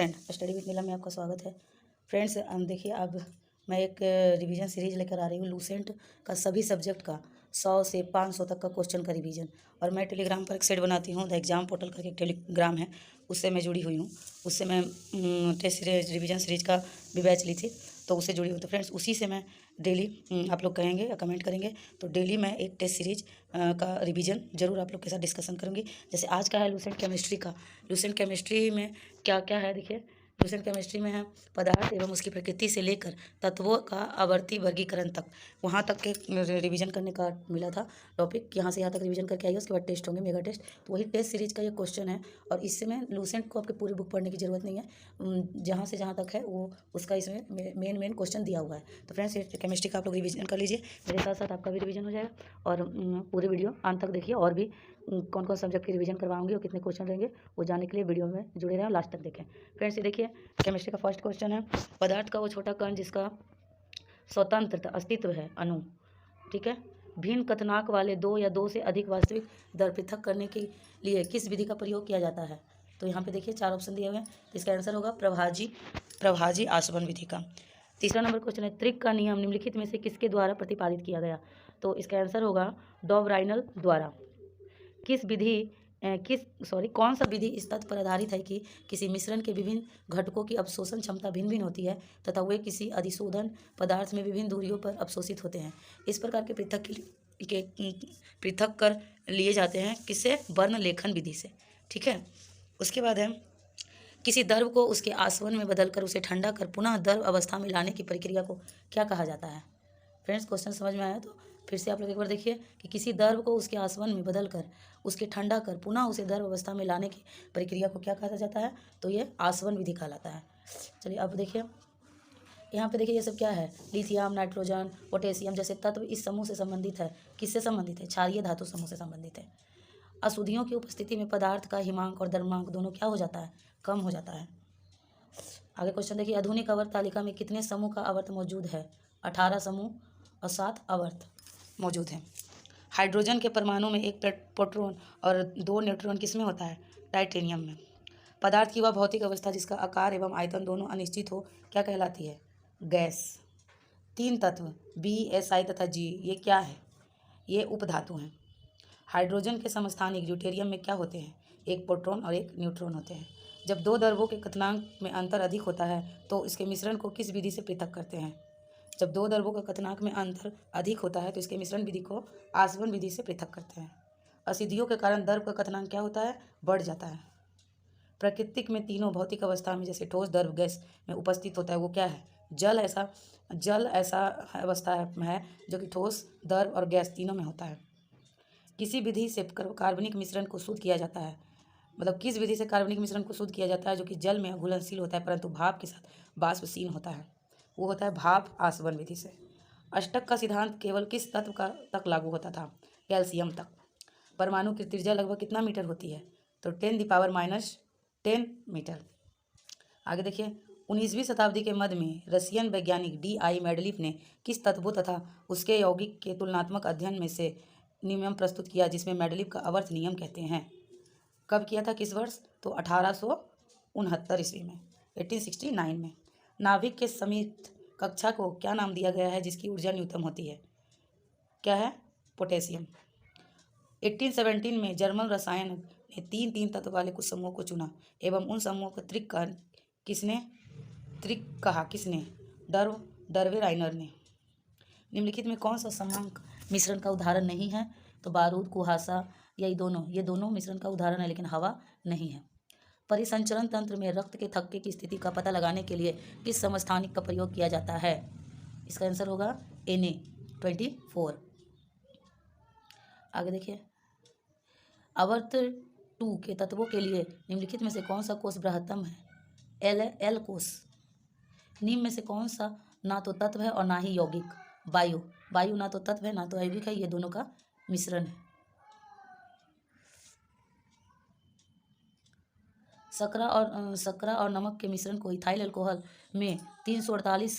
Friend, study with नीलम में आपका स्वागत है। फ्रेंड्स, देखिए अब मैं एक रिवीजन सीरीज लेकर आ रही हूँ लूसेंट का सभी सब्जेक्ट का 100 से 500 तक का क्वेश्चन का रिवीजन। और मैं टेलीग्राम पर एक सेट बनाती हूँ, द एग्जाम पोर्टल करके एक टेलीग्राम है, उससे मैं जुड़ी हुई हूँ। उससे मैं टेस्ट सीरीज रिवीजन सीरीज का भी बैच ली थी, तो उससे जुड़ी हुई। तो फ्रेंड्स, उसी से मैं डेली आप लोग कहेंगे या कमेंट करेंगे तो डेली मैं एक टेस्ट सीरीज का रिवीजन जरूर आप लोग के साथ डिस्कशन करूँगी। जैसे आज का है लूसेंट केमिस्ट्री का। लूसेंट केमिस्ट्री में क्या क्या है देखिए। लूसेंट केमिस्ट्री में है पदार्थ एवं उसकी प्रकृति से लेकर तत्वों का आवर्ती वर्गीकरण तक, वहाँ तक के रिवीजन करने का मिला था टॉपिक। यहाँ से यहाँ तक रिवीजन करके आइए, उसके बाद टेस्ट होंगे, मेगा टेस्ट। तो वही टेस्ट सीरीज का ये क्वेश्चन है, और इससे में लूसेंट को आपके पूरी बुक पढ़ने की जरूरत नहीं है। जहाँ से जहाँ तक है वो उसका इसमें मेन क्वेश्चन दिया हुआ है। तो फ्रेंड्स, केमिस्ट्री का आप लोग रिवीजन कर लीजिए, मेरे साथ साथ आपका भी रिवीजन हो जाएगा। और पूरी वीडियो अंत तक देखिए, और भी कौन कौन सब्जेक्ट की रिवीजन करवाऊंगी और कितने क्वेश्चन रहेंगे वो जानने के लिए वीडियो में जुड़े रहें, लास्ट तक देखें। फ्रेंड्स, ये देखिए केमिस्ट्री का फर्स्ट क्वेश्चन है, पदार्थ का वो छोटा कण जिसका स्वतंत्र अस्तित्व है, अणु, ठीक है, भिन्न कथनांक वाले दो या दो से अधिक वास्तविक दर पृथक करने के लिए किस विधि का प्रयोग किया जाता है। तो यहाँ पे देखिए 4 ऑप्शन दिए हुए हैं, तो इसका आंसर होगा प्रभाजी आसवन विधि का। तीसरा नंबर क्वेश्चन है, त्रिक का नियम निम्नलिखित में से किसके द्वारा प्रतिपादित किया गया। तो इसका आंसर होगा डॉबराइनल द्वारा। कौन सा विधि इस तथ्य पर आधारित है कि किसी मिश्रण के विभिन्न घटकों की अवशोषण क्षमता भिन्न भिन्न होती है तथा वे किसी अधिशोधन पदार्थ में विभिन्न दूरियों पर अवशोषित होते हैं। इस प्रकार के पृथक कर लिए जाते हैं किससे, वर्ण लेखन विधि से, ठीक है। उसके बाद है, किसी द्रव को उसके आसवन में बदलकर उसे ठंडा कर पुनः द्रव अवस्था में लाने की प्रक्रिया को क्या कहा जाता है। फ्रेंड्स, क्वेश्चन समझ में आया तो फिर से आप लोग एक बार देखिए कि किसी द्रव को उसके आसवन में बदलकर उसके ठंडा कर पुनः उसे द्रव अवस्था में लाने की प्रक्रिया को क्या कहा जाता है, तो ये आसवन विधि कहलाता है। चलिए अब देखिए, यहाँ पे देखिए ये सब क्या है, लिथियम, नाइट्रोजन, पोटेशियम जैसे तत्व इस समूह से संबंधित है। किससे संबंधित है, क्षारीय धातु समूह से संबंधित है। अशुद्धियों की उपस्थिति में पदार्थ का हिमांक और द्रव्यमांक दोनों क्या हो जाता है, कम हो जाता है। आगे क्वेश्चन देखिए, आधुनिक आवर्त तालिका में कितने समूह का आवर्त मौजूद है। 18 समूह और 7 आवर्त मौजूद हैं। हाइड्रोजन के परमाणु में एक प्रोटॉन और 2 न्यूट्रॉन किसमें होता है, टाइटेनियम में। पदार्थ की वह भौतिक अवस्था जिसका आकार एवं आयतन दोनों अनिश्चित हो क्या कहलाती है, गैस। 3 तत्व BSI तथा G ये क्या है, ये उपधातु हैं। हाइड्रोजन के समस्थानिक ड्यूटेरियम में क्या होते हैं, एक प्रोटॉन और एक न्यूट्रॉन होते हैं। जब दो द्रव्यों के कथनांक में अंतर अधिक होता है तो इसके मिश्रण को किस विधि से पृथक करते हैं। जब दो द्रव्यों का कथनांक में अंतर अधिक होता है तो इसके मिश्रण विधि को आसवन विधि से पृथक करते हैं। असिद्धियों के कारण द्रव्य का कथनांक क्या होता है, बढ़ जाता है। प्राकृतिक में तीनों भौतिक अवस्था में जैसे ठोस, द्रव, गैस में उपस्थित होता है वो क्या है, जल ऐसा अवस्था है जो कि ठोस, द्रव और गैस तीनों में होता है। किसी विधि से कार्बनिक मिश्रण को शुद्ध किया जाता है, मतलब किस विधि से कार्बनिक मिश्रण को शुद्ध किया जाता है जो कि जल में घुलनशील होता है परंतु भाप के साथ वाष्पशील होता है, वो होता है भाप आसवन विधि से। अष्टक का सिद्धांत केवल किस तत्व का तक लागू होता था, कैल्शियम तक। परमाणु की त्रिज्या लगभग कितना मीटर होती है, तो 10⁻⁻10 मीटर। आगे देखिए, 19वीं शताब्दी के मध्य में रशियन वैज्ञानिक D.I. मेंडलीफ ने किस तत्वों तथा उसके यौगिक के तुलनात्मक अध्ययन में से नियम प्रस्तुत किया जिसमें मेंडलीफ का आवर्त नियम कहते हैं। कब किया था, किस वर्ष, तो 1869 ईस्वी में, 1869 में। नाभिक के समीप कक्षा को क्या नाम दिया गया है जिसकी ऊर्जा न्यूनतम होती है, क्या है, पोटेशियम। 1817 में जर्मन रसायन ने 3 तत्व वाले कुछ समूहों को चुना एवं उन समूहों को त्रिक कहा किसने, डर्वे-राइनर ने। निम्नलिखित में कौन सा समांक मिश्रण का उदाहरण नहीं है, तो बारूद, कुहासा, ये दोनों मिश्रण का उदाहरण है लेकिन हवा नहीं है। परिसंचरण तंत्र में रक्त के थक्के की स्थिति का पता लगाने के लिए किस समस्थानिक का प्रयोग किया जाता है, इसका आंसर होगा Na24। आगे देखिए, आवर्त 2 के तत्वों के लिए निम्नलिखित में से कौन सा कोष बृहत्तम है, L कोष। निम्न में से कौन सा ना तो तत्व है और ना ही यौगिक, वायु ना तो तत्व है ना तो यौगिक है, ये दोनों का मिश्रण है। शर्करा और नमक के मिश्रण को इथाइल अल्कोहल में 348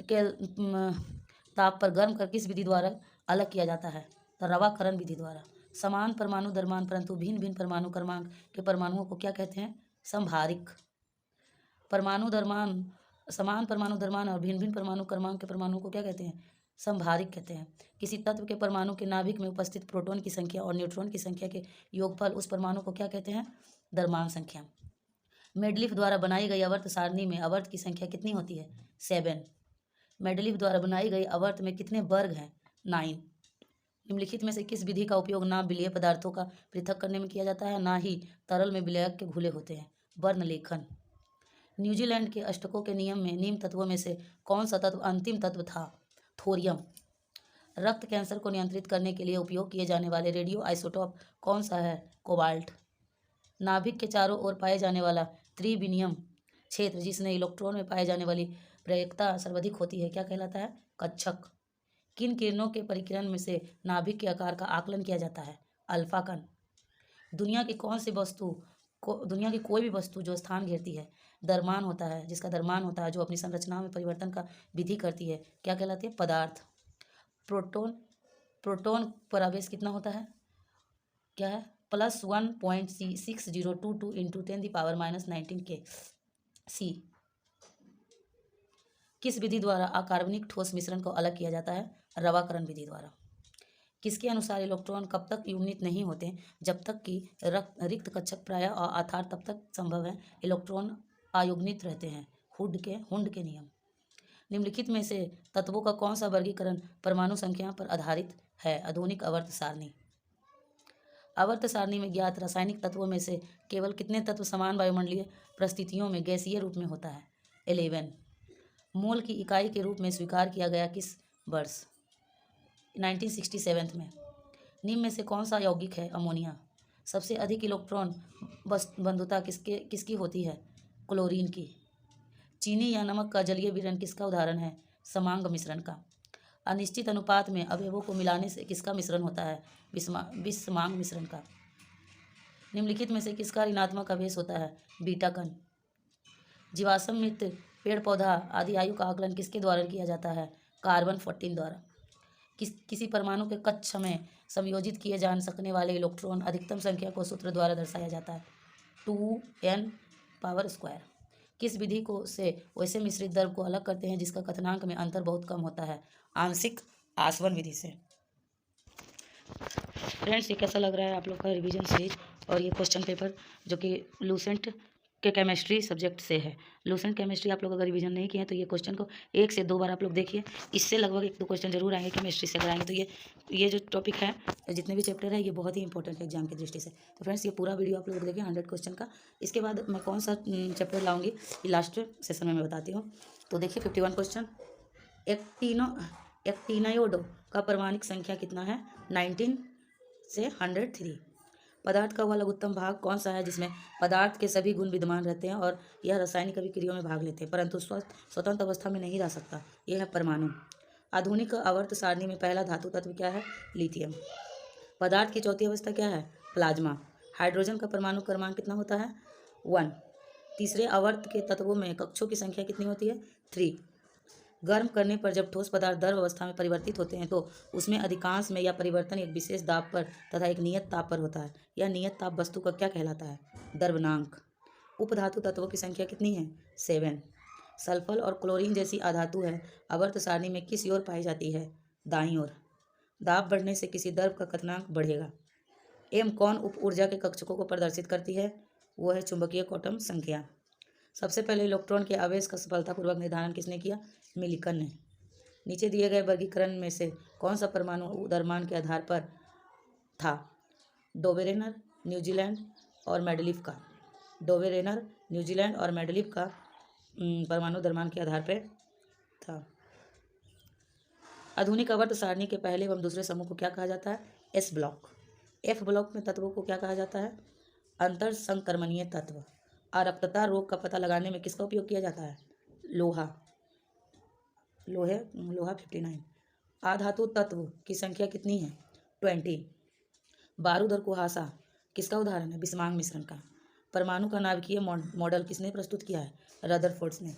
के ताप पर गर्म कर किस विधि द्वारा अलग किया जाता है, तो रवाकरण विधि द्वारा। समान परमाणु द्रव्यमान परंतु भिन्न भिन्न परमाणु क्रमांक के परमाणुओं को क्या कहते हैं, समभारिक। परमाणु द्रव्यमान, समान परमाणु द्रव्यमान और भिन्न भिन्न परमाणु क्रमांक के परमाणु को क्या कहते हैं? समभारिक कहते हैं। किसी तत्व के परमाणु के नाभिक में उपस्थित प्रोटॉन की संख्या और न्यूट्रॉन की संख्या के योगफल उस परमाणु को क्या कहते हैं? द्रव्यमान संख्या। मेंडलीफ द्वारा बनाई गई आवर्त सारणी में आवर्त की संख्या कितनी होती है? 7। मेंडलीफ द्वारा बनाई गई आवर्त में कितने वर्ग हैं? 9। निम्नलिखित में से किस विधि का उपयोग ना विलेय पदार्थों का पृथक करने में किया जाता है, ना ही तरल में विलयक के घुले होते हैं? वर्ण लेखन। न्यूजीलैंड के अष्टकों के नियम में निम्न तत्वों में से कौन सा तत्व अंतिम तत्व था? थोरियम। रक्त कैंसर को नियंत्रित करने के लिए उपयोग किए जाने वाले रेडियो आइसोटोप कौन सा है? कोबाल्ट। नाभिक के चारों ओर पाए जाने वाला त्रिविमीय क्षेत्र जिसमें इलेक्ट्रॉन में पाए जाने वाली प्रयेकता सर्वाधिक होती है क्या कहलाता है? कक्षक। किन किरणों के परिकिरण में से नाभिक के आकार का आकलन किया जाता है? अल्फा कण। दुनिया की कोई भी वस्तु जो स्थान घेरती है, द्रव्यमान होता है, जिसका द्रव्यमान होता है, जो अपनी संरचना में परिवर्तन का विधि करती है, क्या कहलाती है? पदार्थ। प्रोटॉन पर आवेश कितना होता है? क्या है? +1.6022 × 10⁻⁻19 के सी। किस विधि द्वारा अकार्बनिक ठोस मिश्रण को अलग किया जाता है? रवाकरण विधि द्वारा। किसके अनुसार इलेक्ट्रॉन कब तक युग्मित नहीं होते? जब तक कि रिक्त कक्षक प्रायः आधार तब तक संभव है इलेक्ट्रॉन अयुग्मित रहते हैं। हुड के नियम। निम्नलिखित में से तत्वों का कौन सा वर्गीकरण परमाणु संख्या पर आधारित है? आधुनिक आवर्त सारणी। आवर्त सारणी में ज्ञात रासायनिक तत्वों में से केवल कितने तत्व समान वायुमंडलीय परिस्थितियों में गैसीय रूप में होता है? 11। मोल की इकाई के रूप में स्वीकार किया गया किस वर्ष? 1967 में। निम्न में से कौन सा यौगिक है? अमोनिया। सबसे अधिक इलेक्ट्रॉन बंधुता किसकी होती है? क्लोरीन की। चीनी या नमक का जलीय विघटन किसका उदाहरण है? समांग मिश्रण का। अनिश्चित अनुपात में अवयवों को मिलाने से किसका मिश्रण होता है? विषमांग मिश्रण का। निम्नलिखित में से किसका ऋणात्मक आवेश होता है? बीटा कण। जीवाश्म मित्र पेड़ पौधा आदि आयु का आकलन किसके द्वारा किया जाता है? कार्बन 14 द्वारा। किसी परमाणु के कक्ष में संयोजित किए जा सकने वाले इलेक्ट्रॉन अधिकतम संख्या को सूत्र द्वारा दर्शाया जाता है? 2n²। किस विधि को से वैसे मिश्रित द्रव को अलग करते हैं जिसका कथनांक में अंतर बहुत कम होता है? आंशिक आसवन विधि से। फ्रेंड्स, ये कैसा लग रहा है आप लोग का रिवीजन सीरीज और ये क्वेश्चन पेपर जो कि लूसेंट के केमिस्ट्री सब्जेक्ट से है। लूसेंट केमिस्ट्री आप लोग अगर रिवीजन नहीं किए हैं तो ये क्वेश्चन को 1 से 2 बार आप लोग देखिए। इससे लगभग 1-2 क्वेश्चन जरूर आएंगे केमिस्ट्री से अगर आएंगे तो ये जो टॉपिक है, जितने भी चैप्टर है, ये बहुत ही इंपॉर्टेंट है एग्जाम की दृष्टि से। तो फ्रेंड्स, ये पूरा वीडियो आप लोग देखिए 100 क्वेश्चन का। इसके बाद मैं कौन सा चैप्टर लाऊंगी ये लास्ट सेशन में मैं बताती हूँ। तो देखिए 51 क्वेश्चन। एक्टिनायोड का परमाणिक संख्या कितना है? 19 से 103। पदार्थ का वह लघुत्तम भाग कौन सा है जिसमें पदार्थ के सभी गुण विद्यमान रहते हैं और यह रासायनिक अभिक्रियाओं में भाग लेते हैं परंतु स्वतंत्र अवस्था में नहीं रह सकता? यह है परमाणु। आधुनिक आवर्त सारणी में पहला धातु तत्व क्या है? लिथियम। पदार्थ की चौथी अवस्था क्या है? प्लाज्मा। हाइड्रोजन का परमाणु क्रमांक कितना होता है? 1। तीसरे आवर्त के तत्वों में कक्षों की संख्या कितनी होती है? 3। गर्म करने पर जब ठोस पदार्थ द्रव अवस्था में परिवर्तित होते हैं तो उसमें अधिकांश में यह परिवर्तन एक विशेष दाब पर तथा एक नियत ताप पर होता है। यह नियत ताप वस्तु का क्या कहलाता है? द्रव्यनांक। उपधातु तत्वों की संख्या कितनी है? 7। सल्फर और क्लोरीन जैसी अधातु है आवर्त सारणी में किस ओर पाई जाती है? दाईं ओर। दाब बढ़ने से किसी द्रव का कथनांक बढ़ेगा। एम कौन उप ऊर्जा के कक्षकों को प्रदर्शित करती है? वो है चुंबकीय क्वांटम संख्या। सबसे पहले इलेक्ट्रॉन के आवेश का सफलतापूर्वक निर्धारण किसने किया? मिलिकन ने। नीचे दिए गए वर्गीकरण में से कौन सा परमाणु द्रव्यमान के आधार पर था? डोबेरेनर, न्यूजीलैंड और मेंडलीफ का। डोबेरेनर, न्यूजीलैंड और मेंडलीफ का परमाणु द्रव्यमान के आधार पर था। आधुनिक आवर्त सारणी के पहले एवं दूसरे समूह को क्या कहा जाता है? S block. एफ ब्लॉक में तत्वों को क्या कहा जाता है? अंतर संक्रमणीय तत्व। अरक्तता रोग का पता लगाने में किसका उपयोग किया जाता है? लोहा 59। आधातु तत्व की संख्या कितनी है? 20। बारूद और कुहासा किसका उदाहरण है? विषमांग मिश्रण का। परमाणु का नाभिकीय मॉडल किसने प्रस्तुत किया है? रदरफोर्ड ने।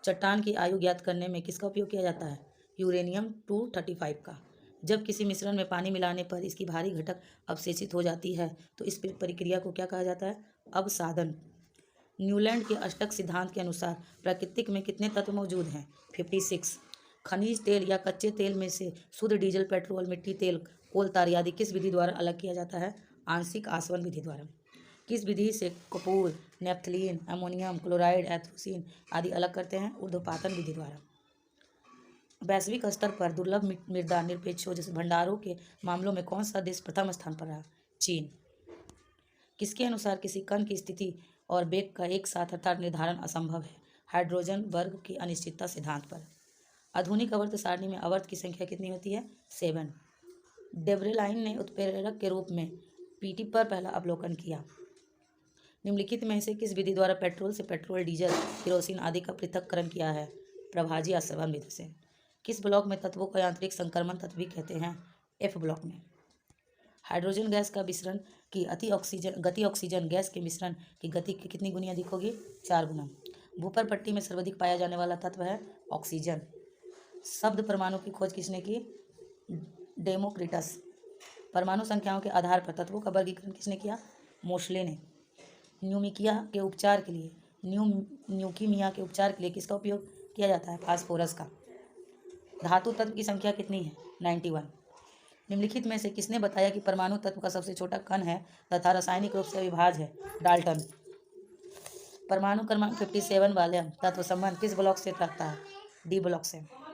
चट्टान की आयु ज्ञात करने में किसका उपयोग किया जाता है? यूरेनियम 235 का। जब किसी मिश्रण में पानी मिलाने पर इसकी भारी घटक अवशेषित हो जाती है तो इस प्रक्रिया को क्या कहा जाता है? अवसादन। न्यूलैंड के अष्टक सिद्धांत के अनुसार प्रकृति में कितने तत्व मौजूद हैं? 56। खनिज तेल या कच्चे तेल में से शुद्ध डीजल, पेट्रोल, मिट्टी तेल, कोल तार आदि किस विधि द्वारा अलग किया जाता है? आंशिक आसवन विधि द्वारा। किस विधि से कपूर, नेफ्थलीन, अमोनियम क्लोराइड, एथ्रोसीन आदि अलग करते हैं? ऊर्ध्वपातन विधि द्वारा। वैश्विक स्तर पर दुर्लभ मृदा निरपेक्ष जैसे भंडारों के मामलों में कौन सा देश प्रथम स्थान पर रहा? चीन। किसके अनुसार किसी कण की स्थिति और वेग का एक साथ अर्थात निर्धारण असंभव है? हाइड्रोजन वर्ग की अनिश्चितता सिद्धांत पर। आधुनिक आवर्त सारणी में आवर्त की संख्या कितनी होती है? 7। डेब्रेलाइन ने उत्प्रेरक के रूप में पीटी पर पहला अवलोकन किया। निम्नलिखित में से किस विधि द्वारा पेट्रोल से पेट्रोल, डीजल, केरोसिन आदि का पृथक्करण किया है? प्रभाजी आसवन विधि से। किस ब्लॉक में तत्वों का यांत्रिक संक्रमण तत्व भी कहते हैं? एफ ब्लॉक में। हाइड्रोजन गैस का मिश्रण की गति ऑक्सीजन गैस के मिश्रण की गति की कितनी गुनी अधिक होगी? 4 गुना। भूपर पट्टी में सर्वाधिक पाया जाने वाला तत्व है ऑक्सीजन। शब्द परमाणु की खोज किसने की? डेमोक्रिटस। परमाणु संख्याओं के आधार पर तत्वों का वर्गीकरण किसने किया? मोशले ने। न्यूकीमिया के उपचार के लिए किसका उपयोग किया जाता है? फास्फोरस का। धातु तत्व की संख्या कितनी है? 91। निम्नलिखित में से किसने बताया कि परमाणु तत्व का सबसे छोटा कण है तथा रासायनिक रूप से अविभाज्य है? डाल्टन। परमाणु क्रमांक 57 वाले तत्व संबंध किस ब्लॉक से रखता है? डी ब्लॉक से।